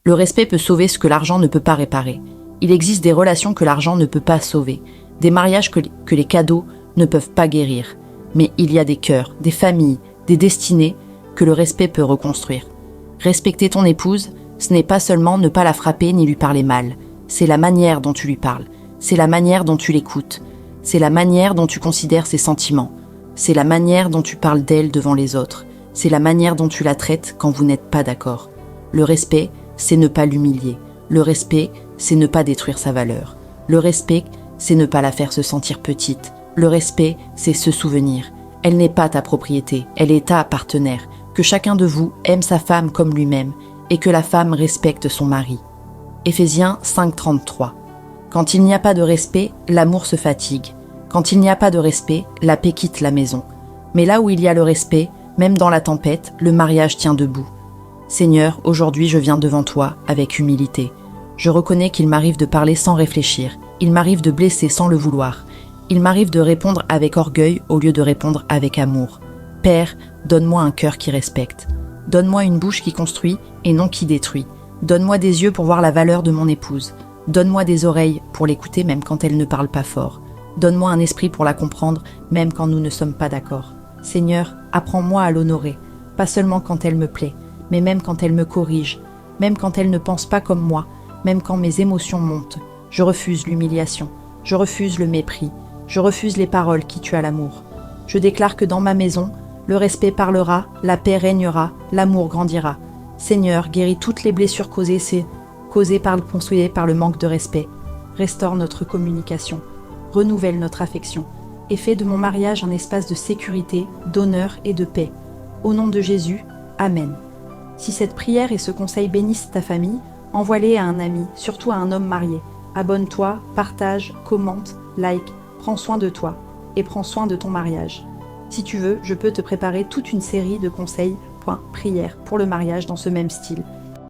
Le respect peut sauver ce que l'argent ne peut pas réparer. Il existe des relations que l'argent ne peut pas sauver, des mariages que les cadeaux ne peuvent pas guérir. Mais il y a des cœurs, des familles, des destinées que le respect peut reconstruire. Respecter ton épouse, ce n'est pas seulement ne pas la frapper ni lui parler mal. C'est la manière dont tu lui parles. C'est la manière dont tu l'écoutes. C'est la manière dont tu considères ses sentiments. C'est la manière dont tu parles d'elle devant les autres. C'est la manière dont tu la traites quand vous n'êtes pas d'accord. Le respect, c'est ne pas l'humilier. Le respect, c'est ne pas détruire sa valeur. Le respect, c'est ne pas la faire se sentir petite. Le respect, c'est se souvenir. Elle n'est pas ta propriété, elle est ta partenaire. Que chacun de vous aime sa femme comme lui-même et que la femme respecte son mari. Éphésiens 5:33. Quand il n'y a pas de respect, l'amour se fatigue. Quand il n'y a pas de respect, la paix quitte la maison. Mais là où il y a le respect, même dans la tempête, le mariage tient debout. Seigneur, aujourd'hui je viens devant toi avec humilité. Je reconnais qu'il m'arrive de parler sans réfléchir. Il m'arrive de blesser sans le vouloir. Il m'arrive de répondre avec orgueil au lieu de répondre avec amour. Père, donne-moi un cœur qui respecte. Donne-moi une bouche qui construit et non qui détruit. Donne-moi des yeux pour voir la valeur de mon épouse. Donne-moi des oreilles pour l'écouter même quand elle ne parle pas fort. Donne-moi un esprit pour la comprendre même quand nous ne sommes pas d'accord. Seigneur, apprends-moi à l'honorer, pas seulement quand elle me plaît, mais même quand elle me corrige, même quand elle ne pense pas comme moi, même quand mes émotions montent. Je refuse l'humiliation, je refuse le mépris, je refuse les paroles qui tuent à l'amour. Je déclare que dans ma maison, le respect parlera, la paix régnera, l'amour grandira. Seigneur, guéris toutes les blessures causées par le manque de respect. Restaure notre communication, renouvelle notre affection et fais de mon mariage un espace de sécurité, d'honneur et de paix. Au nom de Jésus, Amen. Si cette prière et ce conseil bénissent ta famille, envoie-les à un ami, surtout à un homme marié. Abonne-toi, partage, commente, like, prends soin de toi et prends soin de ton mariage. Si tu veux, je peux te préparer toute une série de conseils, prières pour le mariage dans ce même style.